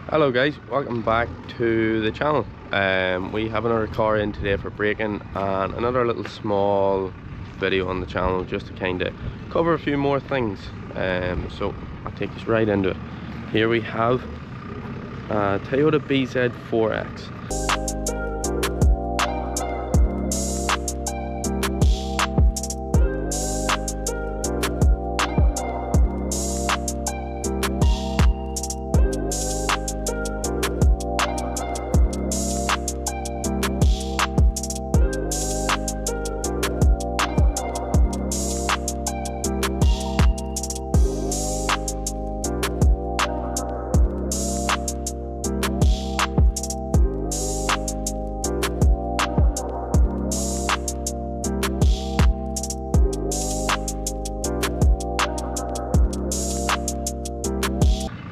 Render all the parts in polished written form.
Hello guys, welcome back to the channel. We have another car in today for breaking and another little small video on the channel just to kind of cover a few more things. So I'll take us right into it. Here we have a Toyota BZ4X.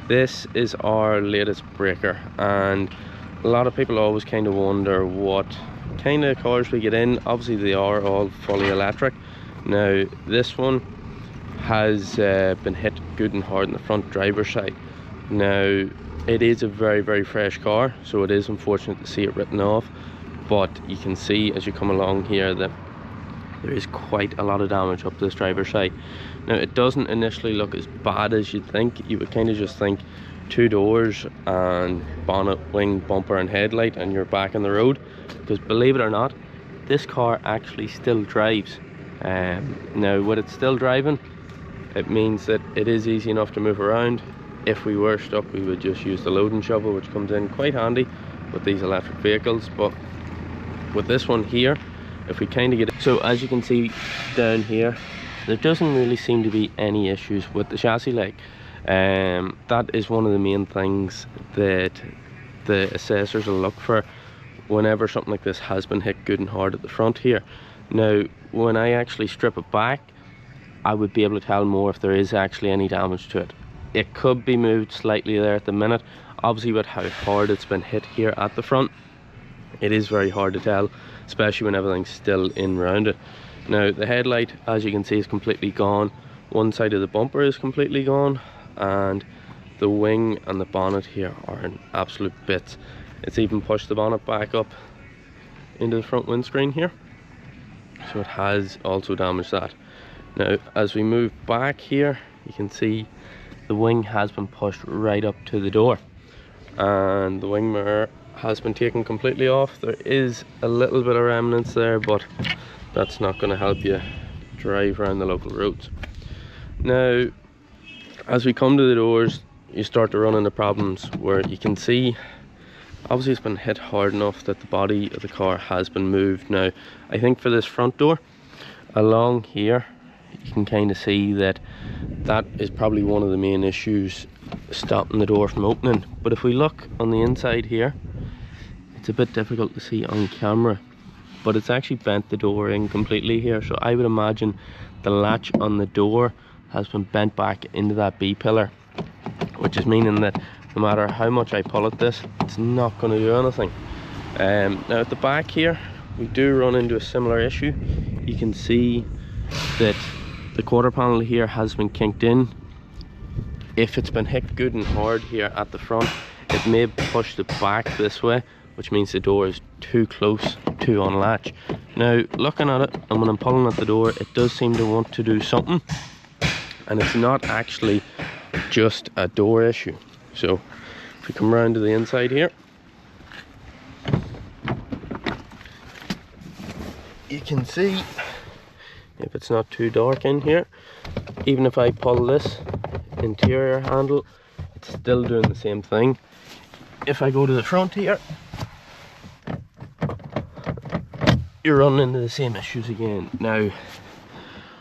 This is our latest breaker, and a lot of people always kind of wonder what kind of cars we get in. Obviously they are all fully electric. Now this one has been hit good and hard in the front driver's side. Now it is a very fresh car, so it is unfortunate to see it written off, but you can see as you come along here that there is quite a lot of damage up this driver's side. Now it doesn't initially look as bad as you'd think. You would kind of just think two doors and bonnet, wing, bumper and headlight and you're back on the road, because believe it or not, this car actually still drives. Now with it still driving, it means that it is easy enough to move around. If we were stuck, we would just use the loading shovel, which comes in quite handy with these electric vehicles. But with this one here, if we kind of get it, so as you can see down here, there doesn't really seem to be any issues with the chassis leg. That is one of the main things that the assessors will look for whenever something like this has been hit good and hard at the front here. Now when I actually strip it back, I would be able to tell more if there is actually any damage to it. It could be moved slightly there at the minute. Obviously with how hard it's been hit here at the front, it is very hard to tell, especially when everything's still in round it. Now the headlight, as you can see, is completely gone. One side of the bumper is completely gone, and the wing and the bonnet here are in absolute bits. It's even pushed the bonnet back up into the front windscreen here, so it has also damaged that. Now as we move back here, you can see the wing has been pushed right up to the door, and the wing mirror has been taken completely off. There is a little bit of remnants there, but that's not going to help you drive around the local roads. Now as we come to the doors, you start to run into problems where you can see obviously it's been hit hard enough that the body of the car has been moved. Now I think for this front door along here, you can kind of see that that is probably one of the main issues stopping the door from opening. But if we look on the inside here, it's a bit difficult to see on camera, but it's actually bent the door in completely here. So I would imagine the latch on the door has been bent back into that B pillar, which is meaning that no matter how much I pull at this, it's not going to do anything. Now at the back here, we do run into a similar issue. You can see that the quarter panel here has been kinked in. If it's been hit good and hard here at the front, it may push it back this way, which means the door is too close to unlatch. Now looking at it, and when I'm pulling at the door, it does seem to want to do something, and it's not actually just a door issue. So if we come around to the inside here, you can see, if it's not too dark in here, even if I pull this interior handle, it's still doing the same thing. If I go to the front here, you're running into the same issues again. Now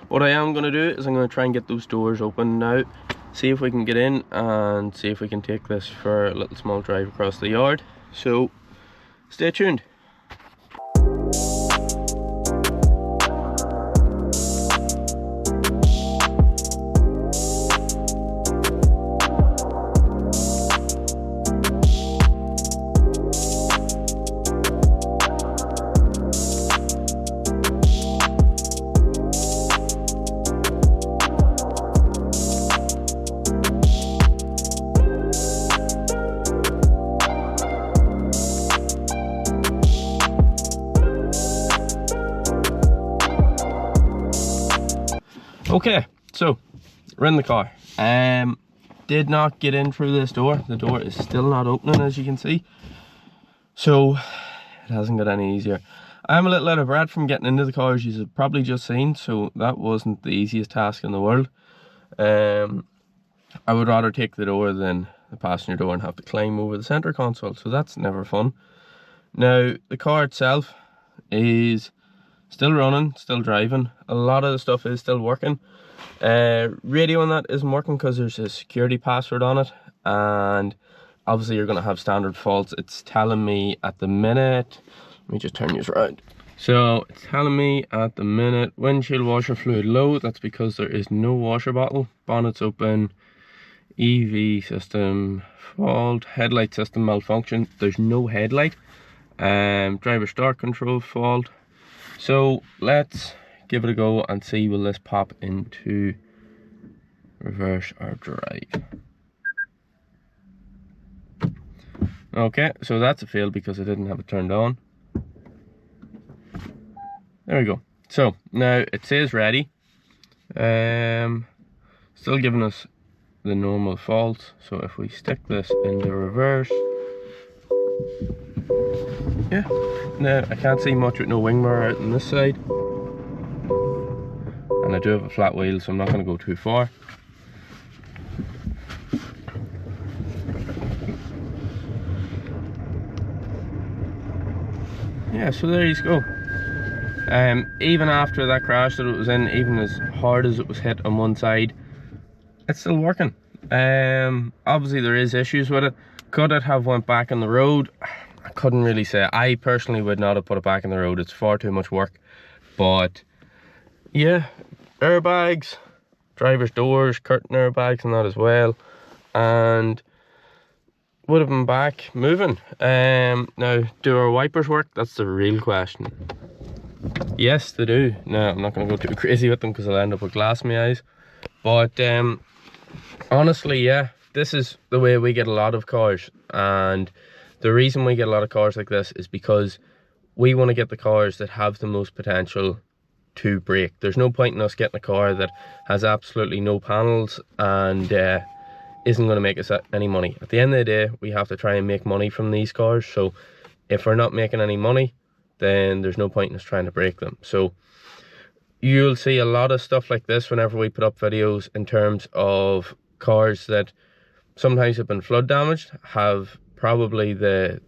what I am going to do is I'm going to try and get those doors open now, see if we can get in and see if we can take this for a little small drive across the yard. So stay tuned. Okay, so we're in the car. Did not get in through this door. The door is still not opening, as you can see, so it hasn't got any easier. I'm a little out of breath from getting into the car, as you've probably just seen, so that wasn't the easiest task in the world. I would rather take the door than the passenger door and have to climb over the center console, so that's never fun. Now, the car itself is still running, still driving. A lot of the stuff is still working. Radio on that isn't working because there's a security password on it, and obviously you're going to have standard faults. It's telling me at the minute, let me just turn yours around. So it's telling me at the minute windshield washer fluid low. That's because there is no washer bottle. Bonnet's open. EV system fault. Headlight system malfunction. There's no headlight. Driver start control fault. So let's give it a go and see, will this pop into reverse or drive. Okay, so that's a fail because I didn't have it turned on. There we go. So now it says ready. Still giving us the normal faults. So if we stick this into reverse, yeah, now I can't see much with no wing mirror out on this side, and I do have a flat wheel, so I'm not going to go too far. Yeah, so there you go. Even after that crash that it was in, even as hard as it was hit on one side, it's still working. Obviously there is issues with it. Could it have went back on the road? I couldn't really say. I personally would not have put it back on the road. It's far too much work. But yeah, airbags, driver's doors, curtain airbags and that as well, and would have been back moving. Now, do our wipers work? That's the real question. Yes, they do. Now, I'm not going to go too crazy with them because I'll end up with glass in my eyes. But honestly, yeah, this is the way we get a lot of cars. And the reason we get a lot of cars like this is because we want to get the cars that have the most potential to break. There's no point in us getting a car that has absolutely no panels and isn't going to make us any money. At the end of the day, we have to try and make money from these cars. So if we're not making any money, then there's no point in us trying to break them. So you'll see a lot of stuff like this whenever we put up videos in terms of cars that sometimes have been flood damaged, have probably the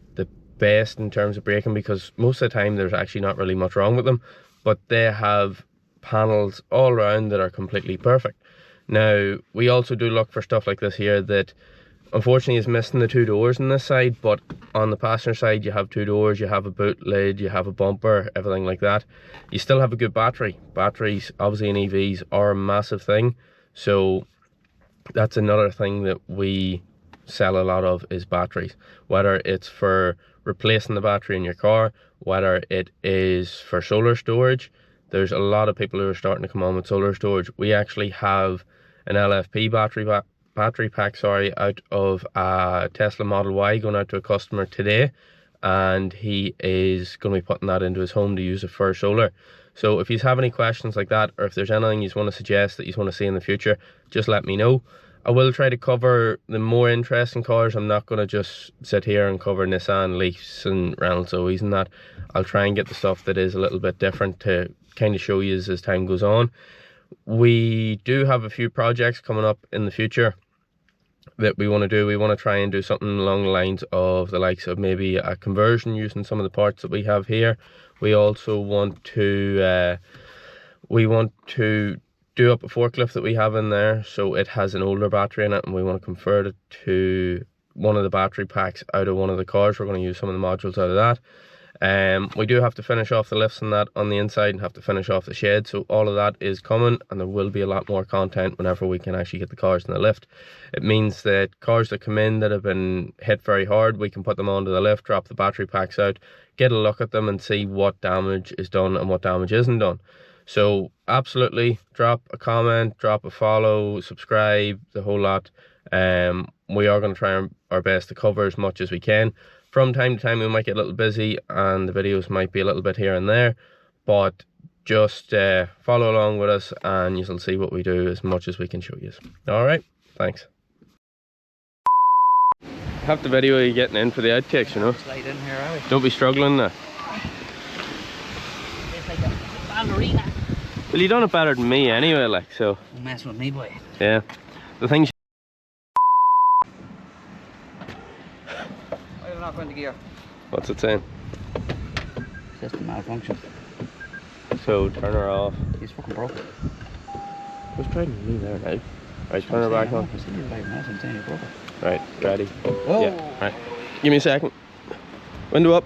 best in terms of braking, because most of the time there's actually not really much wrong with them, but they have panels all around that are completely perfect. Now, we also do look for stuff like this here that unfortunately is missing the two doors on this side, but on the passenger side you have two doors, you have a boot lid, you have a bumper, everything like that. You still have a good battery. Batteries, obviously in EVs, are a massive thing, so that's another thing that we sell a lot of, is batteries. Whether it's for replacing the battery in your car, whether it is for solar storage. There's a lot of people who are starting to come on with solar storage. We actually have an LFP battery pack, out of a Tesla Model Y going out to a customer today, and he is going to be putting that into his home to use it for solar. So if you have any questions like that, or if there's anything you want to suggest that you want to see in the future, just let me know. I will try to cover the more interesting cars. I'm not going to just sit here and cover Nissan Leafs and Reynolds Zoes and that. I'll try and get the stuff that is a little bit different to kind of show you as time goes on. We do have a few projects coming up in the future that we want to do. We want to try and do something along the lines of the likes of maybe a conversion using some of the parts that we have here. We also want to do up a forklift that we have in there, so it has an older battery in it, and we want to convert it to one of the battery packs out of one of the cars. We're going to use some of the modules out of that. We do have to finish off the lifts and that on the inside, and have to finish off the shed, so all of that is coming, and there will be a lot more content whenever we can actually get the cars in the lift. It means that cars that come in that have been hit very hard, we can put them onto the lift, drop the battery packs out, get a look at them and see what damage is done and what damage isn't done. So absolutely, drop a comment, drop a follow, subscribe, the whole lot. We are going to try our best to cover as much as we can. From time to time we might get a little busy and the videos might be a little bit here and there, but just follow along with us and you'll see what we do as much as we can show you. Alright, thanks. Have the video of you getting in for the outtakes, you know. Slide in here, are we? Don't be struggling now. It's like a ballerina. Well, you done it better than me anyway, like, so. Don't mess with me, boy. Yeah. The things. Why are you not going to gear? What's it saying? System malfunction. So, turn her off. He's fucking broke. Who's driving me there now? Right, turn her back on. I'm saying you broke it. Right, ready. Whoa. Yeah, right. Give me a second. Window up.